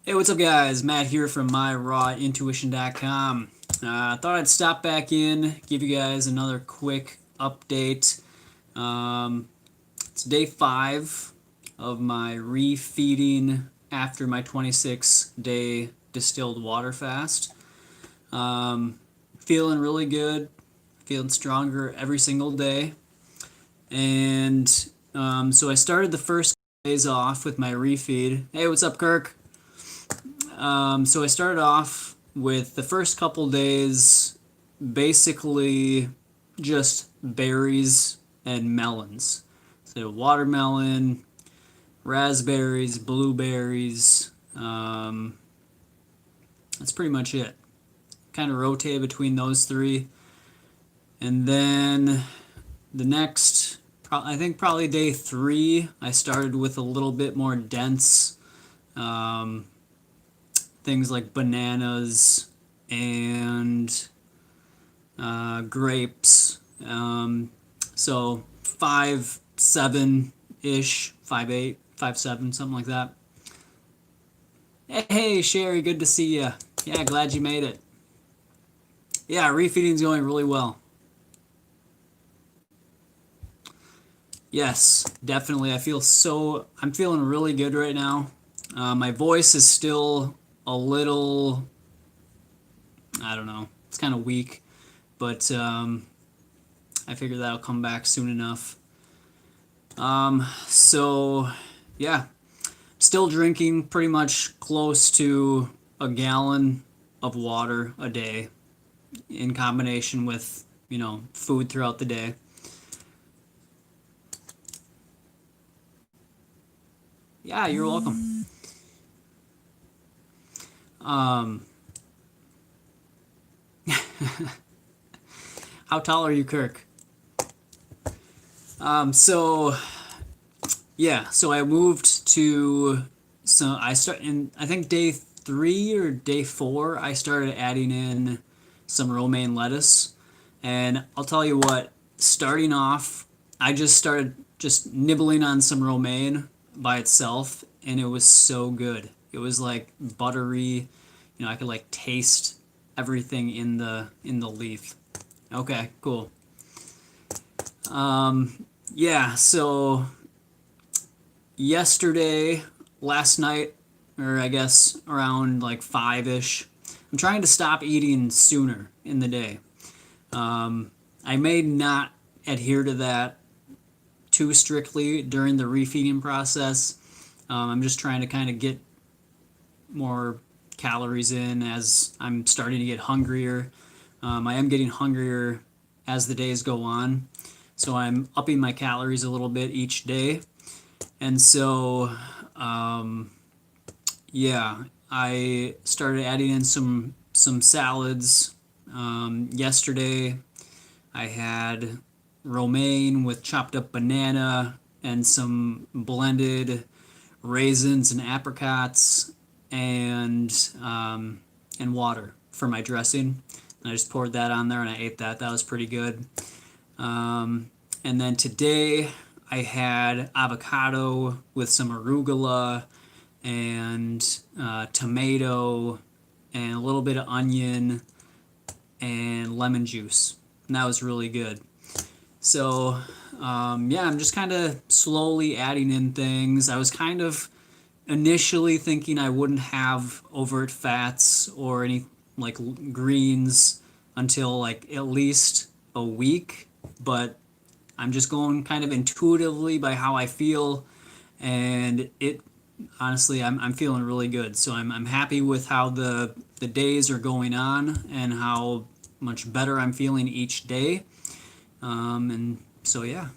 Hey, what's up, guys? Matt here from myrawintuition.com. I thought I'd stop back in, give you guys another quick update. It's day 5 of my refeeding after my 26-day distilled water fast. Feeling really good, feeling stronger every single day. And so I started the first days off with my refeed. Hey, what's up, Kirk? So I started off with the first couple days basically just berries and melons. So watermelon, raspberries, blueberries. That's pretty much it. Kind of rotate between those three. And then the next, I think probably day 3, I started with a little bit more dense things like bananas and grapes. So 5-7-ish, 5-8, 5-7, something like that. Hey, Sherry, good to see you. Yeah, glad you made it. Yeah, refeeding's going really well. Yes, definitely. I'm feeling really good right now. My voice is still a little, I don't know, it's kind of weak, but I figure that'll come back soon enough. So yeah, still drinking pretty much close to a gallon of water a day in combination with, food throughout the day. Yeah, you're welcome. How tall are you, Kirk? So yeah, so I moved to, so I start in, I think day 3 or day 4, I started adding in some romaine lettuce. And I'll tell you what, starting off, I just started just nibbling on some romaine by itself, and it was so good. It was like buttery, I could like taste everything in the leaf. Okay, cool. Yeah, so yesterday, last night, or I guess around like 5-ish, I'm trying to stop eating sooner in the day. I may not adhere to that too strictly during the refeeding process. I'm just trying to kind of get more calories in as I'm starting to get hungrier. I am getting hungrier as the days go on, so I'm upping my calories a little bit each day. And so, yeah, I started adding in some salads. Yesterday, I had romaine with chopped up banana and some blended raisins and apricots and water for my dressing. And I just poured that on there and I ate that. That was pretty good. And then today I had avocado with some arugula and tomato and a little bit of onion and lemon juice. And that was really good. So, yeah, I'm just kind of slowly adding in things. I was kind of initially thinking I wouldn't have overt fats or any like greens until like at least a week, but I'm just going kind of intuitively by how I feel, and it honestly I'm feeling really good. So I'm happy with how the days are going on and how much better I'm feeling each day. And so yeah.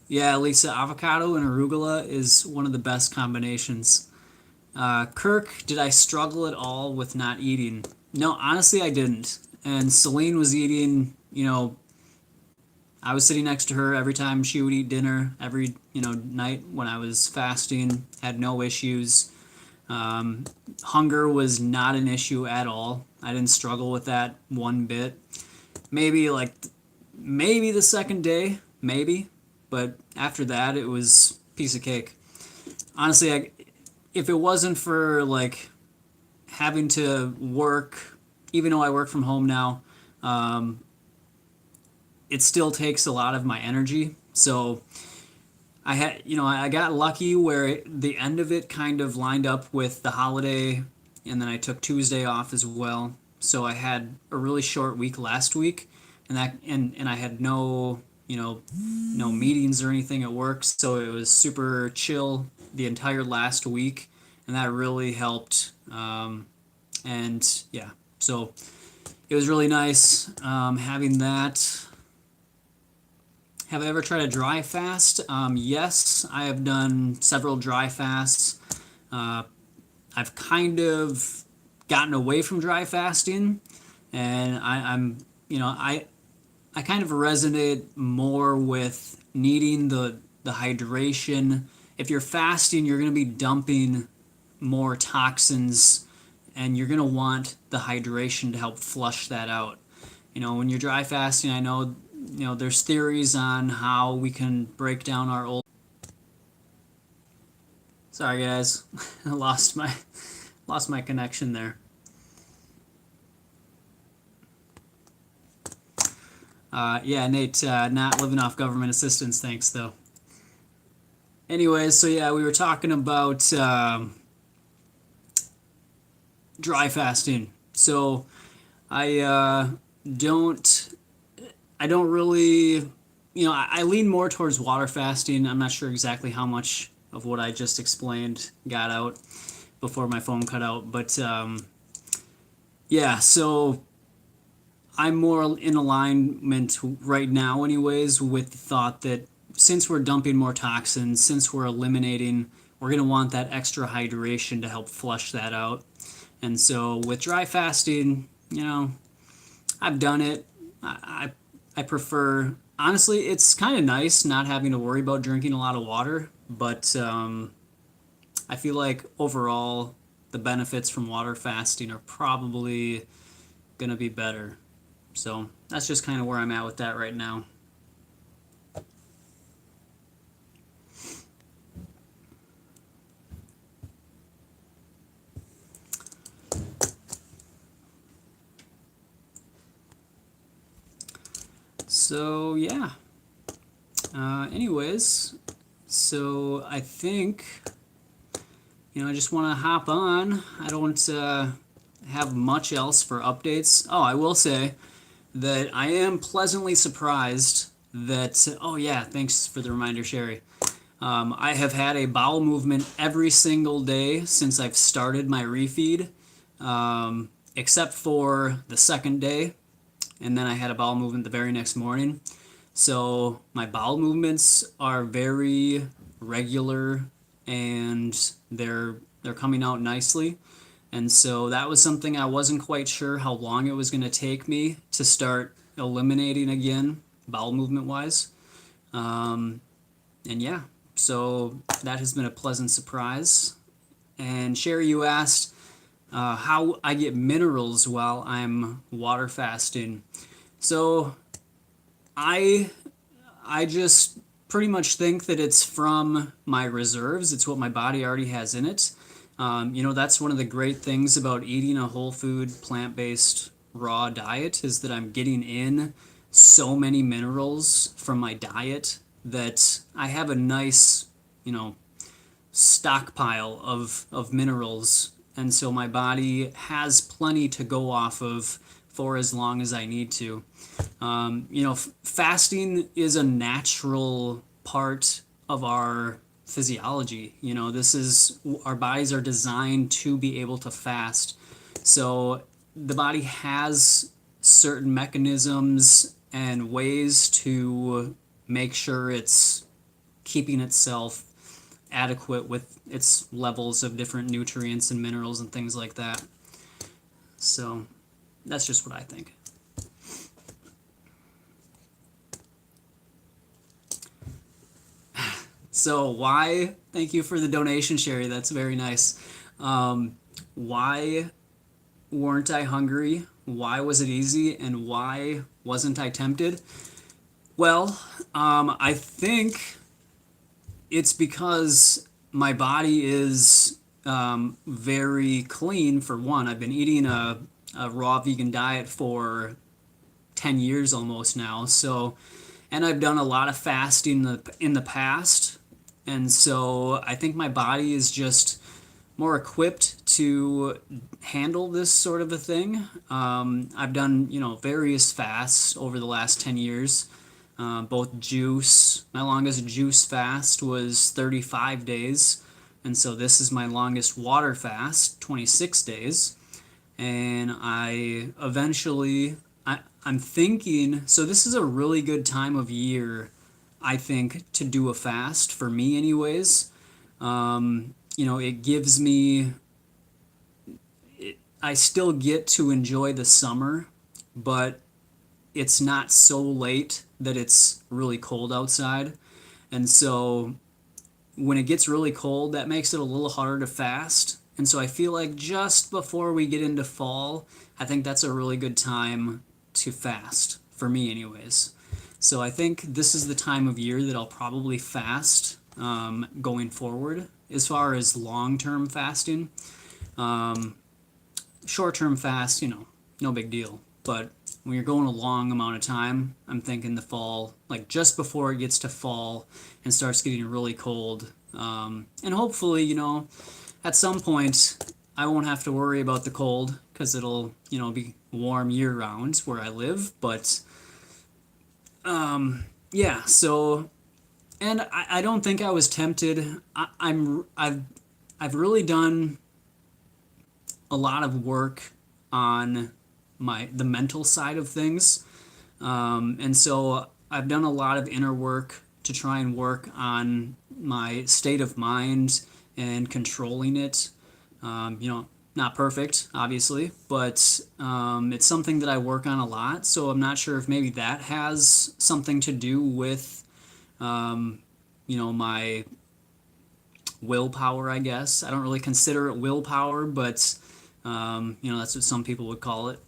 Yeah, Lisa, avocado and arugula is one of the best combinations. Kirk, did I struggle at all with not eating? No, honestly, I didn't. And Celine was eating, I was sitting next to her every time she would eat dinner, every, night when I was fasting, had no issues. Hunger was not an issue at all. I didn't struggle with that one bit. Maybe like maybe the second day, maybe, but after that it was piece of cake. Honestly, if it wasn't for like having to work, even though I work from home now, um, it still takes a lot of my energy. So I got lucky where the end of it kind of lined up with the holiday, and then I took Tuesday off as well. So I had a really short week last week, and I had no meetings or anything at work, so it was super chill the entire last week, and that really helped. And yeah, so it was really nice having that. Have I ever tried a dry fast? Yes, I have done several dry fasts. Uh, I've kind of gotten away from dry fasting, and I kind of resonate more with needing the hydration. If you're fasting, you're going to be dumping more toxins, and you're going to want the hydration to help flush that out. When you're dry fasting, I know there's theories on how we can break down our old. Sorry guys, I lost my connection there. Yeah, Nate, not living off government assistance, thanks though. Anyways, so yeah, we were talking about dry fasting. So I don't I don't really, I lean more towards water fasting. I'm not sure exactly how much of what I just explained got out before my phone cut out, but yeah, so I'm more in alignment right now, anyways, with the thought that since we're dumping more toxins, since we're eliminating, we're going to want that extra hydration to help flush that out. And so with dry fasting, I've done it. I prefer, honestly, it's kind of nice not having to worry about drinking a lot of water, but I feel like overall the benefits from water fasting are probably going to be better. So that's just kind of where I'm at with that right now. So yeah. Anyways, so I think I just want to hop on. I don't have much else for updates. Oh, I will say that I am pleasantly surprised that. Oh yeah, thanks for the reminder, Sherry. I have had a bowel movement every single day since I've started my refeed, except for the second day, and then I had a bowel movement the very next morning. So my bowel movements are very regular, and they're coming out nicely. And so that was something I wasn't quite sure how long it was going to take me to start eliminating again, bowel movement wise. And yeah, so that has been a pleasant surprise. And Sherry, you asked how I get minerals while I'm water fasting. So I I just pretty much think that it's from my reserves. It's what my body already has in it. That's one of the great things about eating a whole food, plant-based, raw diet is that I'm getting in so many minerals from my diet that I have a nice, you know, stockpile of minerals. And so my body has plenty to go off of for as long as I need to. Fasting is a natural part of our physiology. This is our bodies are designed to be able to fast. So the body has certain mechanisms and ways to make sure it's keeping itself adequate with its levels of different nutrients and minerals and things like that. So that's just what I think. So why? Thank you for the donation, Sherry. That's very nice. Why weren't I hungry? Why was it easy? And why wasn't I tempted? Well, I think it's because my body is very clean. For one, I've been eating a raw vegan diet for 10 years almost now. So, and I've done a lot of fasting in the past. And so I think my body is just more equipped to handle this sort of a thing. I've done, various fasts over the last 10 years, both juice. My longest juice fast was 35 days. And so this is my longest water fast, 26 days. And I'm thinking, so this is a really good time of year, I think, to do a fast, for me anyways. It gives me, I still get to enjoy the summer, but it's not so late that it's really cold outside. And so when it gets really cold, that makes it a little harder to fast. And so I feel like just before we get into fall, I think that's a really good time to fast, for me anyways. So I think this is the time of year that I'll probably fast going forward. As far as long-term fasting, short-term fast, no big deal. But when you're going a long amount of time, I'm thinking the fall, like just before it gets to fall and starts getting really cold. And hopefully, at some point, I won't have to worry about the cold because it'll, be warm year-round where I live. But yeah, so, and I don't think I was tempted. I've really done a lot of work on the mental side of things. And so I've done a lot of inner work to try and work on my state of mind and controlling it. Not perfect, obviously, but it's something that I work on a lot. So I'm not sure if maybe that has something to do with, my willpower, I guess. I don't really consider it willpower, but, that's what some people would call it.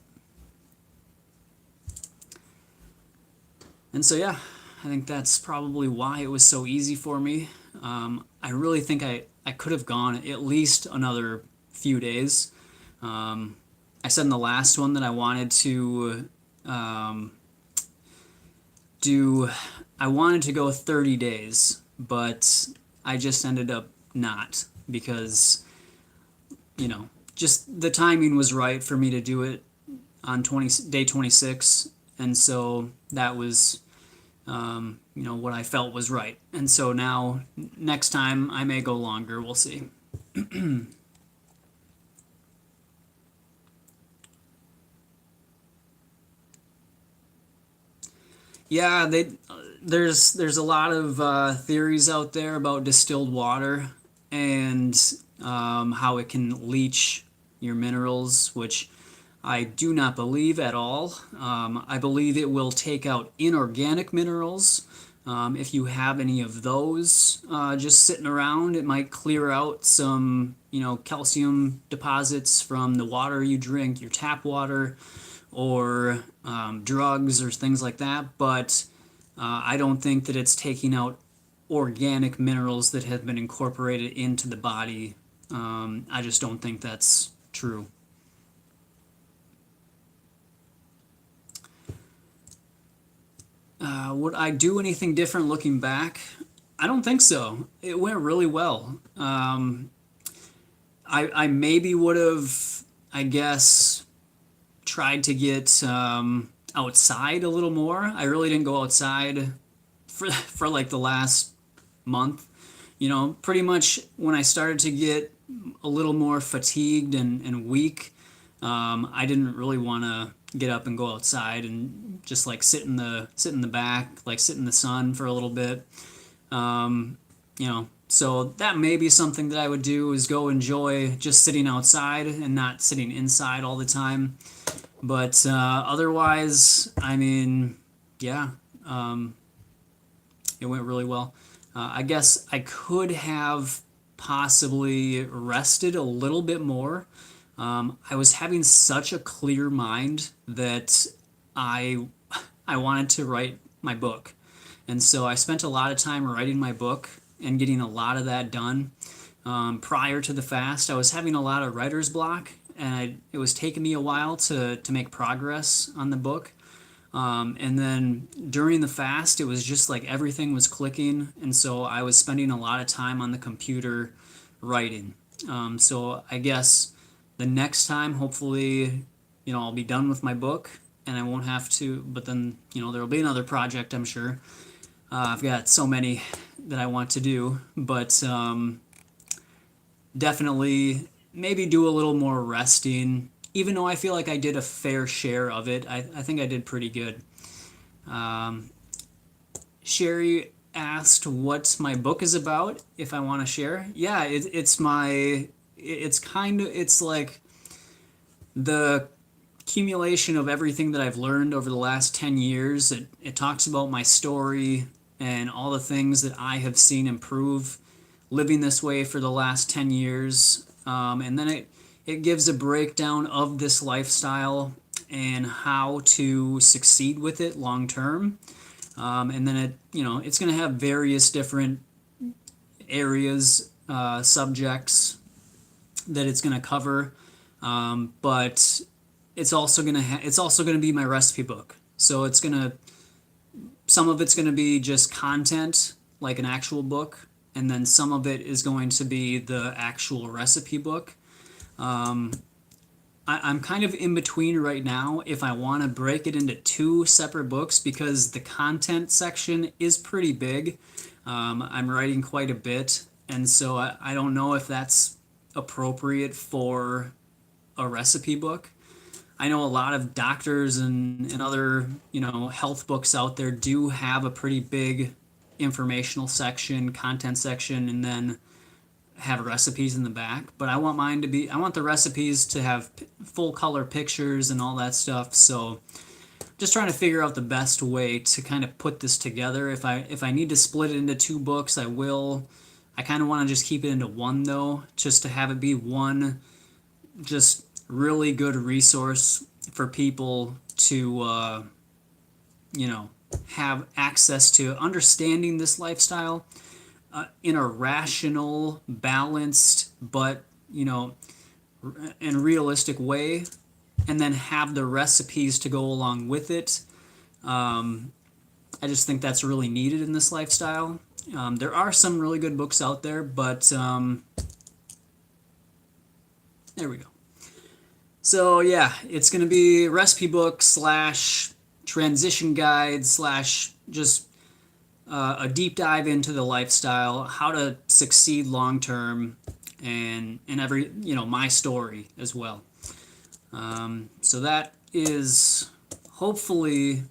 And so, yeah, I think that's probably why it was so easy for me. I really think I could have gone at least another few days. I said in the last one that I wanted to I wanted to go 30 days, but I just ended up not because, just the timing was right for me to do it on day 26. And so that was, what I felt was right. And so now, next time, I may go longer. We'll see. Yeah, there's a lot of theories out there about distilled water and how it can leach your minerals, which I do not believe at all. I believe it will take out inorganic minerals. If you have any of those just sitting around, it might clear out some, calcium deposits from the water you drink, your tap water, or drugs or things like that. But I don't think that it's taking out organic minerals that have been incorporated into the body. I just don't think that's true. Would I do anything different looking back? I don't think so. It went really well. I maybe would have, I guess, tried to get outside a little more. I really didn't go outside for like the last month. Pretty much when I started to get a little more fatigued and weak, I didn't really want to get up and go outside and just like sit in the back, like sit in the sun for a little bit. So that may be something that I would do is go enjoy just sitting outside and not sitting inside all the time. But otherwise, I mean, yeah, it went really well. I guess I could have possibly rested a little bit more. I was having such a clear mind that I I wanted to write my book, and so I spent a lot of time writing my book. and getting a lot of that done. Prior to the fast, I was having a lot of writer's block, and it was taking me a while to make progress on the book. And then during the fast, it was just like everything was clicking, and so I was spending a lot of time on the computer writing. So I guess the next time, hopefully, I'll be done with my book, and I won't have to. But then, there'll be another project, I'm sure. I've got so many that I want to do, but definitely maybe do a little more resting. Even though I feel like I did a fair share of it, I think I did pretty good. Sherry asked what my book is about, if I want to share. Yeah, it's like the accumulation of everything that I've learned over the last 10 years. It talks about my story and all the things that I have seen improve living this way for the last 10 years. And then it gives a breakdown of this lifestyle and how to succeed with it long term. And then it's going to have various different areas, subjects that it's going to cover. But it's also going to be my recipe book. So some of it's going to be just content, like an actual book, and then some of it is going to be the actual recipe book. I'm kind of in between right now if I want to break it into two separate books, because the content section is pretty big. I'm writing quite a bit, and so I don't know if that's appropriate for a recipe book. I know a lot of doctors and other health books out there do have a pretty big informational section, content section, and then have recipes in the back. But I want the recipes to have full color pictures and all that stuff. So just trying to figure out the best way to kind of put this together. If I need to split it into two books, I will. I kind of want to just keep it into one though, just to have it be one just really good resource for people to have access to understanding this lifestyle in a rational, balanced, but and realistic way, and then have the recipes to go along with it. I just think that's really needed in this lifestyle. There are some really good books out there, but there we go. So yeah, it's going to be recipe book / transition guide / just a deep dive into the lifestyle, how to succeed long term, and every my story as well. So that is hopefully.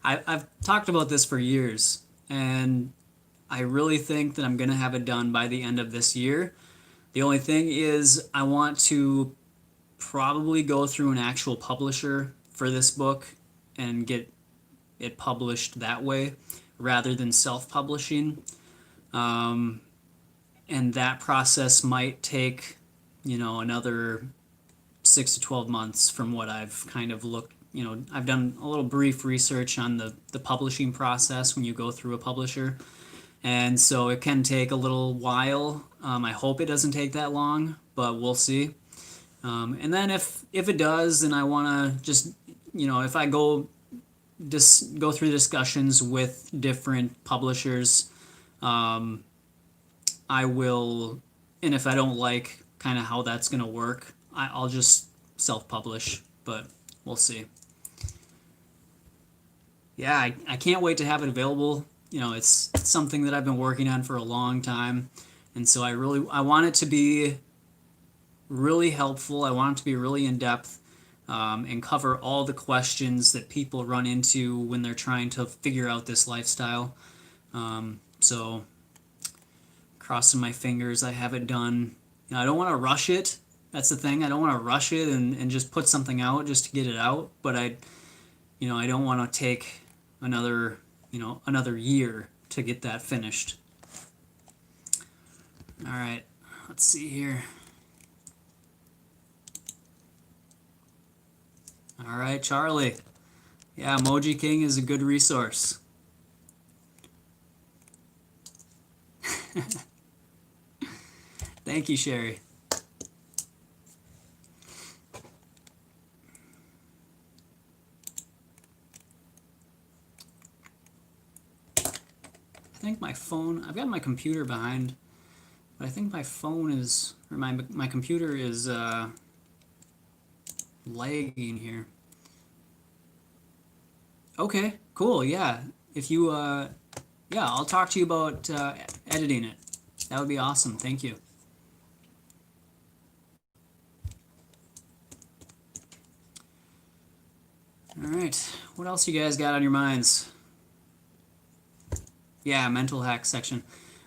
I've talked about this for years, and I really think that I'm gonna have it done by the end of this year. The only thing is I want to probably go through an actual publisher for this book and get it published that way rather than self-publishing. And that process might take, another 6 to 12 months from what I've kind of looked. I've done a little brief research on the publishing process when you go through a publisher. And so it can take a little while. I hope it doesn't take that long, but we'll see. And then if it does, and I want to just, if I go through discussions with different publishers, I will, and if I don't like kind of how that's going to work, I'll just self-publish, but we'll see. Yeah, I can't wait to have it available. It's something that I've been working on for a long time, and so I want it to be really helpful. I want it to be really in depth, and cover all the questions that people run into when they're trying to figure out this lifestyle. So crossing my fingers, I have it done. I don't want to rush it. That's the thing. I don't want to rush it and just put something out just to get it out. But I don't want to take another year to get that finished. All right, let's see here. All right, Charlie. Yeah, Emoji King is a good resource. Thank you, Sherry. I think my phone, I've got my computer behind, but I think my phone is, or my computer is lagging here. Okay, cool, yeah. If you, yeah, I'll talk to you about editing it. That would be awesome. Thank you. All right, what else you guys got on your minds? Yeah, mental hack section.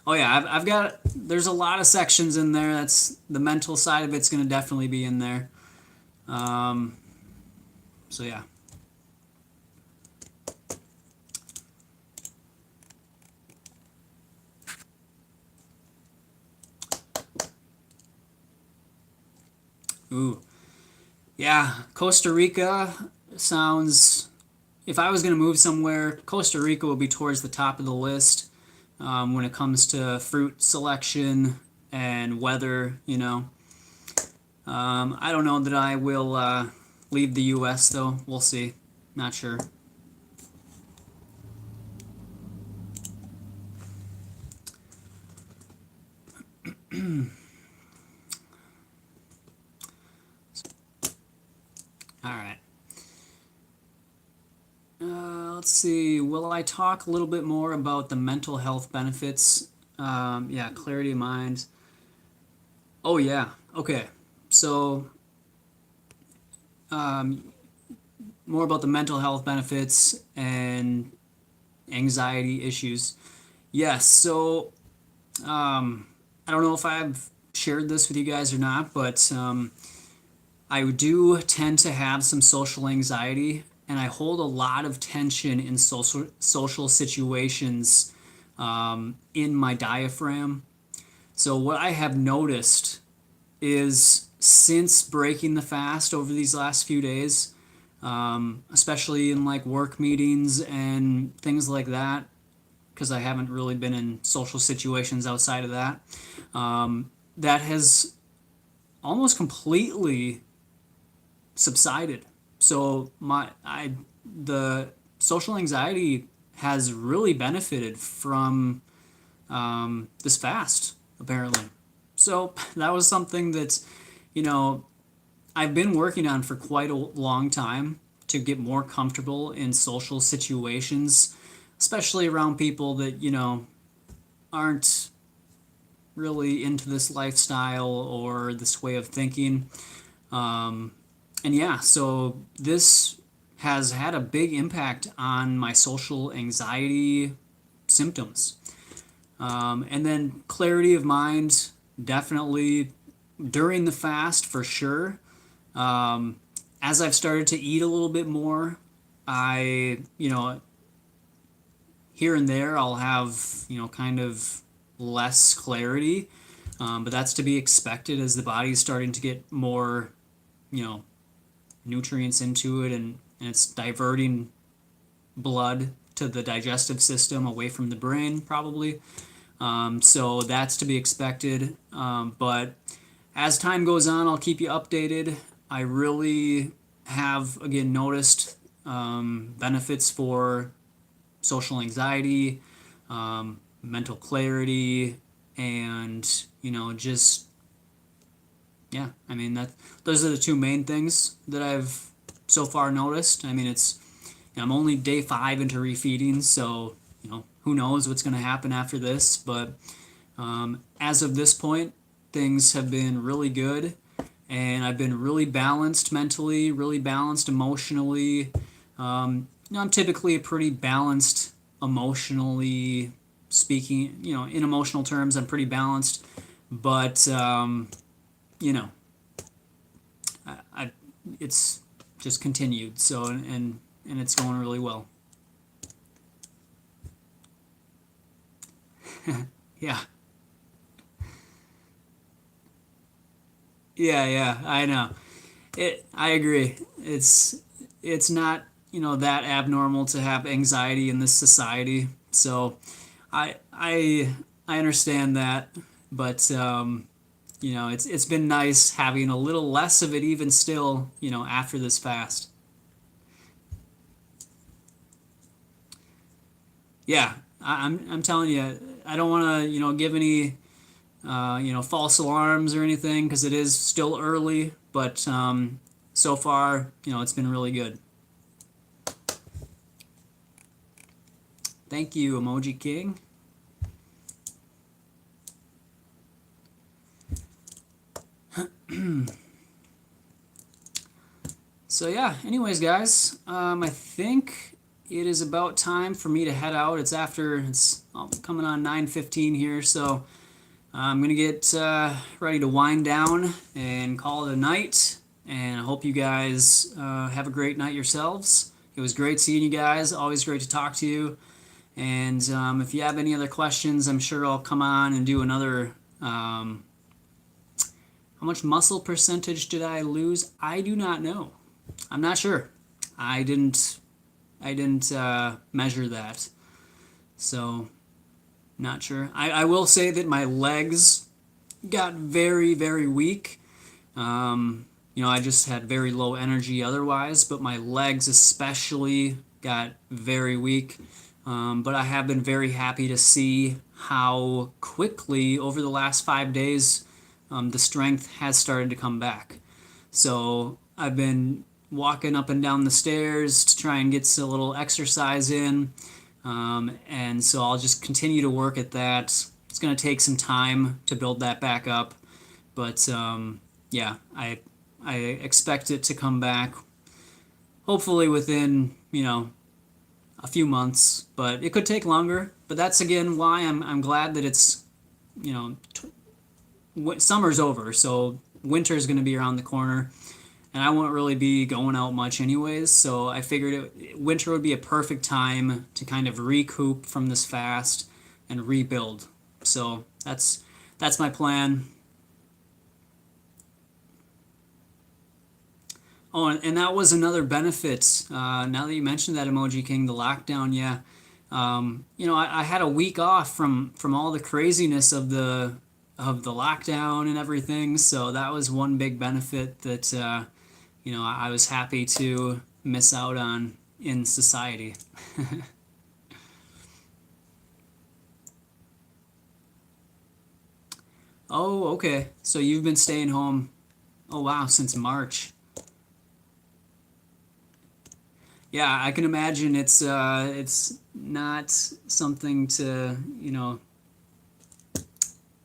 Oh yeah, I've got, there's a lot of sections in there. That's the mental side of it's going to definitely be in there. Um, so yeah. Ooh, yeah, Costa Rica sounds, if I was going to move somewhere, Costa Rica would be towards the top of the list when it comes to fruit selection and weather, you know. I don't know that I will leave the US though. We'll see. Not sure. All right. Let's see. Will I talk a little bit more about the mental health benefits? Yeah, clarity of mind. Oh, yeah. Okay. So, um, more about the mental health benefits and anxiety issues. Yes. So, um, I don't know if I've shared this with you guys or not, but I do tend to have some social anxiety, and I hold a lot of tension in social situations in my diaphragm. So what I have noticed is since breaking the fast over these last few days, especially in like work meetings and things like that, because I haven't really been in social situations outside of that, that has almost completely subsided. So the social anxiety has really benefited from this fast, apparently. So that was something that, you know, I've been working on for quite a long time to get more comfortable in social situations, especially around people that, you know, aren't really into this lifestyle or this way of thinking. Um, and yeah, so this has had a big impact on my social anxiety symptoms. And then clarity of mind, definitely during the fast for sure. As I've started to eat a little bit more, I, you know, here and there I'll have, you know, kind of less clarity. But that's to be expected as the body's starting to get more, you know, nutrients into it, and it's diverting blood to the digestive system away from the brain, probably. So that's to be expected. But as time goes on, I'll keep you updated. I really have, again, noticed benefits for social anxiety, mental clarity, and, you know, just, yeah, I mean, those are the two main things that I've so far noticed. I mean, it's, you know, I'm only day 5 into refeeding, so, you know, who knows what's going to happen after this. But as of this point, things have been really good, and I've been really balanced mentally, really balanced emotionally. You know, I'm typically a pretty balanced emotionally speaking. You know, in emotional terms, I'm pretty balanced, but you know, I it's just continued. So and it's going really well. Yeah, yeah, I know. I agree. It's not, you know, that abnormal to have anxiety in this society. So I I understand that, but it's been nice having a little less of it even still, after this fast. Yeah, I'm telling you, I don't want to give any false alarms or anything because it is still early, but so far it's been really good. Thank you, Emoji King. So yeah, anyways, guys, I think it is about time for me to head out. It's coming on 9:15 here, so I'm gonna get ready to wind down and call it a night. And I hope you guys have a great night yourselves. It was great seeing you guys. Always great to talk to you. And if you have any other questions, I'm sure I'll come on and do another. How much muscle percentage did I lose? I do not know. I'm not sure. I didn't measure that, so not sure. I will say that my legs got very, very weak. I just had very low energy otherwise, but my legs especially got very weak. But I have been very happy to see how quickly over the last 5 days the strength has started to come back. So I've been walking up and down the stairs to try and get a little exercise in. And so I'll just continue to work at that. It's going to take some time to build that back up. But yeah, I expect it to come back hopefully within, a few months. But it could take longer. But that's again why I'm glad that it's, summer's over. So winter is going to be around the corner. And I won't really be going out much anyways, so I figured winter would be a perfect time to kind of recoup from this fast and rebuild. So that's my plan. Oh, and that was another benefit. Now that you mentioned that, Emoji King, the lockdown, yeah. I had a week off from all the craziness of the lockdown and everything, so that was one big benefit that I was happy to miss out on in society. Oh, okay. So you've been staying home, oh wow, since March. Yeah, I can imagine it's not something to,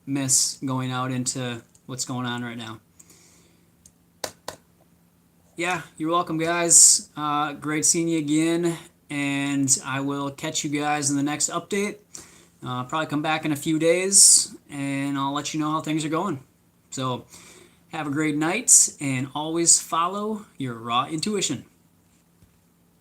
miss going out into what's going on right now. Yeah, you're welcome, guys. Great seeing you again, and I will catch you guys in the next update. Probably come back in a few days, and I'll let you know how things are going. So, have a great night, and always follow your raw intuition.